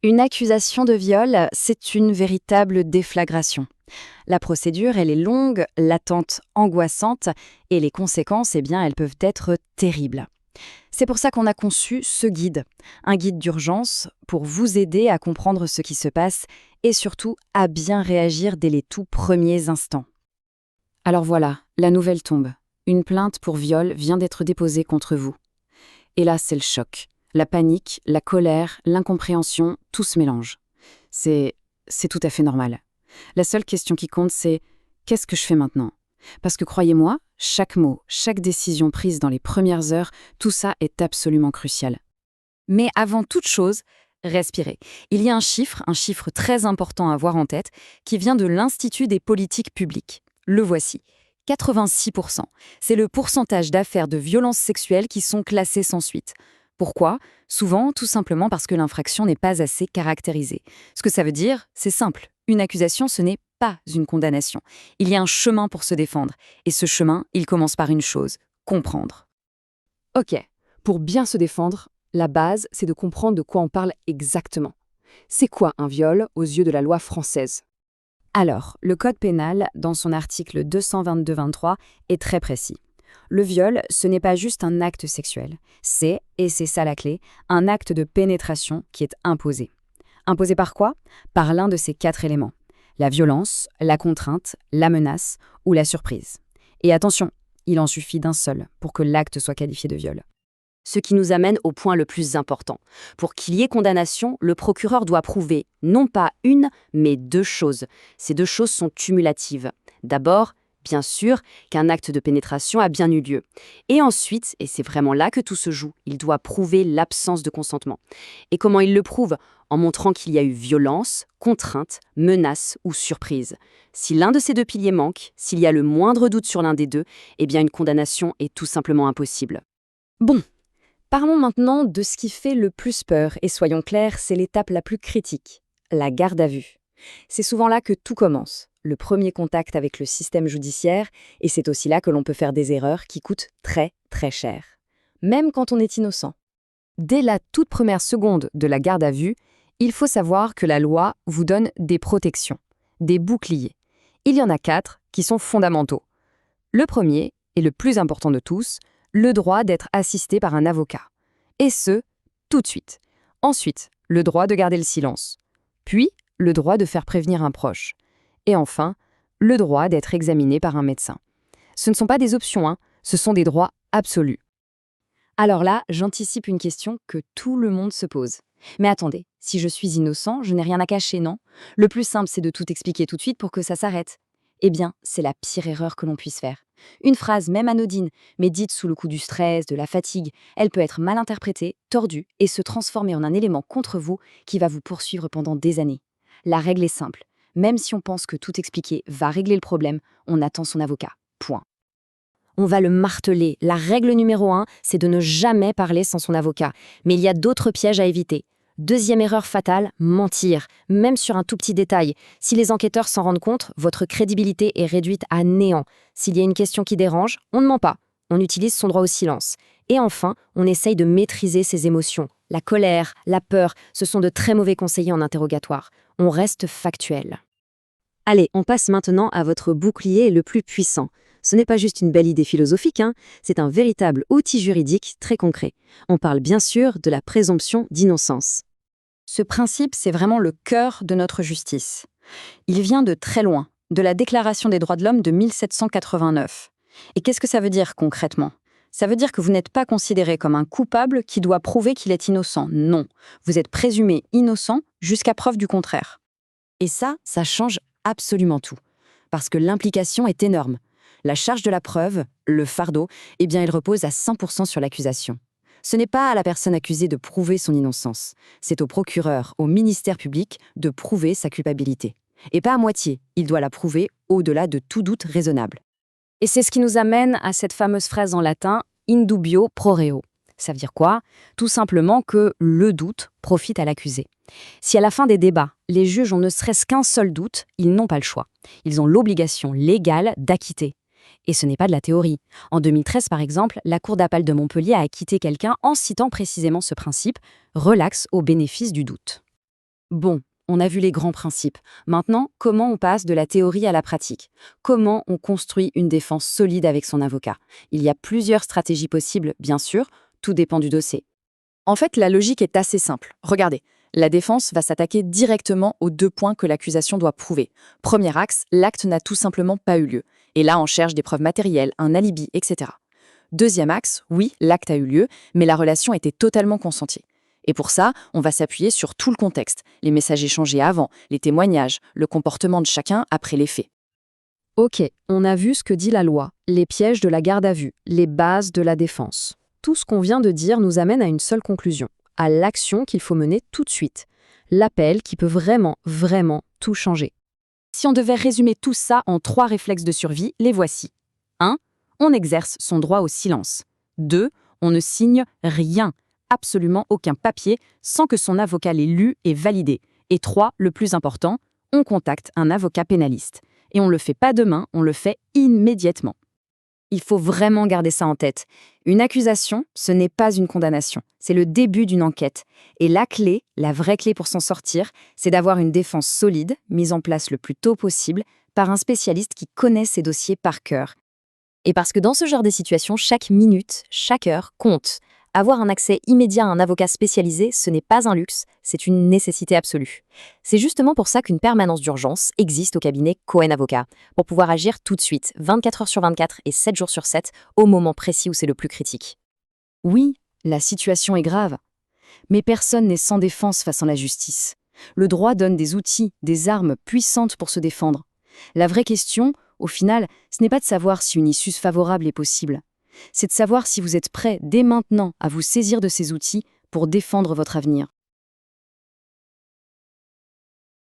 Une accusation de viol, c'est une véritable déflagration. La procédure, elle est longue, l'attente angoissante, et les conséquences, elles peuvent être terribles. C'est pour ça qu'on a conçu ce guide, un guide d'urgence pour vous aider à comprendre ce qui se passe et surtout à bien réagir dès les tout premiers instants. Alors voilà, la nouvelle tombe. Une plainte pour viol vient d'être déposée contre vous. Et là, c'est le choc. La panique, la colère, l'incompréhension, tout se mélange. C'est tout à fait normal. La seule question qui compte, c'est qu'est-ce que je fais maintenant? Parce que croyez-moi, chaque mot, chaque décision prise dans les premières heures, tout ça est absolument crucial. Mais avant toute chose, respirez. Il y a un chiffre très important à avoir en tête, qui vient de l'Institut des politiques publiques. Le voici. 86%. C'est le pourcentage d'affaires de violences sexuelles qui sont classées sans suite. Pourquoi? Souvent, tout simplement parce que l'infraction n'est pas assez caractérisée. Ce que ça veut dire, c'est simple. Une accusation, ce n'est pas une condamnation. Il y a un chemin pour se défendre. Et ce chemin, il commence par une chose, comprendre. Ok, pour bien se défendre, la base, c'est de comprendre de quoi on parle exactement. C'est quoi un viol aux yeux de la loi française? Alors, le Code pénal, dans son article 222-23, est très précis. Le viol, ce n'est pas juste un acte sexuel. C'est, et c'est ça la clé, un acte de pénétration qui est imposé. Imposé par quoi? Par l'un de ces 4 éléments. La violence, la contrainte, la menace ou la surprise. Et attention, il en suffit d'un seul pour que l'acte soit qualifié de viol. Ce qui nous amène au point le plus important. Pour qu'il y ait condamnation, le procureur doit prouver non pas une, mais 2 choses. Ces 2 choses sont cumulatives. D'abord, bien sûr, qu'un acte de pénétration a bien eu lieu. Et ensuite, et c'est vraiment là que tout se joue, il doit prouver l'absence de consentement. Et comment il le prouve? En montrant qu'il y a eu violence, contrainte, menace ou surprise. Si l'un de ces 2 piliers manque, s'il y a le moindre doute sur l'un des 2, eh bien une condamnation est tout simplement impossible. Bon, parlons maintenant de ce qui fait le plus peur, et soyons clairs, c'est l'étape la plus critique, la garde à vue. C'est souvent là que tout commence, le premier contact avec le système judiciaire, et c'est aussi là que l'on peut faire des erreurs qui coûtent très très cher, même quand on est innocent. Dès la toute première seconde de la garde à vue, il faut savoir que la loi vous donne des protections, des boucliers. Il y en a 4 qui sont fondamentaux. Le premier, et le plus important de tous, le droit d'être assisté par un avocat. Et ce, tout de suite. Ensuite, le droit de garder le silence. Puis, le droit de faire prévenir un proche. Et enfin, le droit d'être examiné par un médecin. Ce ne sont pas des options, ce sont des droits absolus. Alors là, j'anticipe une question que tout le monde se pose. Mais attendez, si je suis innocent, je n'ai rien à cacher, non? Le plus simple, c'est de tout expliquer tout de suite pour que ça s'arrête. Eh bien, c'est la pire erreur que l'on puisse faire. Une phrase, même anodine, mais dite sous le coup du stress, de la fatigue, elle peut être mal interprétée, tordue et se transformer en un élément contre vous qui va vous poursuivre pendant des années. La règle est simple. Même si on pense que tout expliquer va régler le problème, on attend son avocat. Point. On va le marteler. La règle numéro 1, c'est de ne jamais parler sans son avocat. Mais il y a d'autres pièges à éviter. Deuxième erreur fatale, mentir, même sur un tout petit détail. Si les enquêteurs s'en rendent compte, votre crédibilité est réduite à néant. S'il y a une question qui dérange, on ne ment pas. On utilise son droit au silence. Et enfin, on essaye de maîtriser ses émotions. La colère, la peur, ce sont de très mauvais conseillers en interrogatoire. On reste factuel. Allez, on passe maintenant à votre bouclier le plus puissant. Ce n'est pas juste une belle idée philosophique, c'est un véritable outil juridique très concret. On parle bien sûr de la présomption d'innocence. Ce principe, c'est vraiment le cœur de notre justice. Il vient de très loin, de la Déclaration des droits de l'homme de 1789. Et qu'est-ce que ça veut dire concrètement? Ça veut dire que vous n'êtes pas considéré comme un coupable qui doit prouver qu'il est innocent. Non, vous êtes présumé innocent jusqu'à preuve du contraire. Et ça change absolument tout. Parce que l'implication est énorme. La charge de la preuve, le fardeau, il repose à 100% sur l'accusation. Ce n'est pas à la personne accusée de prouver son innocence. C'est au procureur, au ministère public, de prouver sa culpabilité. Et pas à moitié, il doit la prouver au-delà de tout doute raisonnable. Et c'est ce qui nous amène à cette fameuse phrase en latin « in dubio pro reo ». Ça veut dire quoi? Tout simplement que le doute profite à l'accusé. Si à la fin des débats, les juges ont ne serait-ce qu'un seul doute, ils n'ont pas le choix. Ils ont l'obligation légale d'acquitter. Et ce n'est pas de la théorie. En 2013, par exemple, la Cour d'appel de Montpellier a acquitté quelqu'un en citant précisément ce principe « relax au bénéfice du doute ». Bon, on a vu les grands principes. Maintenant, comment on passe de la théorie à la pratique? Comment on construit une défense solide avec son avocat? Il y a plusieurs stratégies possibles, bien sûr, tout dépend du dossier. En fait, la logique est assez simple. Regardez, la défense va s'attaquer directement aux 2 points que l'accusation doit prouver. Premier axe, l'acte n'a tout simplement pas eu lieu. Et là, on cherche des preuves matérielles, un alibi, etc. Deuxième axe, oui, l'acte a eu lieu, mais la relation était totalement consentie. Et pour ça, on va s'appuyer sur tout le contexte, les messages échangés avant, les témoignages, le comportement de chacun après les faits. Ok, on a vu ce que dit la loi, les pièges de la garde à vue, les bases de la défense. Tout ce qu'on vient de dire nous amène à une seule conclusion, à l'action qu'il faut mener tout de suite. L'appel qui peut vraiment, vraiment tout changer. Si on devait résumer tout ça en 3 réflexes de survie, les voici. 1. On exerce son droit au silence. 2. On ne signe rien, absolument aucun papier, sans que son avocat l'ait lu et validé. Et 3. Le plus important, on contacte un avocat pénaliste. Et on ne le fait pas demain, on le fait immédiatement. Il faut vraiment garder ça en tête. Une accusation, ce n'est pas une condamnation. C'est le début d'une enquête. Et la clé, la vraie clé pour s'en sortir, c'est d'avoir une défense solide, mise en place le plus tôt possible, par un spécialiste qui connaît ses dossiers par cœur. Et parce que dans ce genre de situation, chaque minute, chaque heure compte. Avoir un accès immédiat à un avocat spécialisé, ce n'est pas un luxe, c'est une nécessité absolue. C'est justement pour ça qu'une permanence d'urgence existe au cabinet Cohen Avocat, pour pouvoir agir tout de suite, 24 heures sur 24 et 7 jours sur 7, au moment précis où c'est le plus critique. Oui, la situation est grave. Mais personne n'est sans défense face à la justice. Le droit donne des outils, des armes puissantes pour se défendre. La vraie question, au final, ce n'est pas de savoir si une issue favorable est possible. C'est de savoir si vous êtes prêt dès maintenant à vous saisir de ces outils pour défendre votre avenir.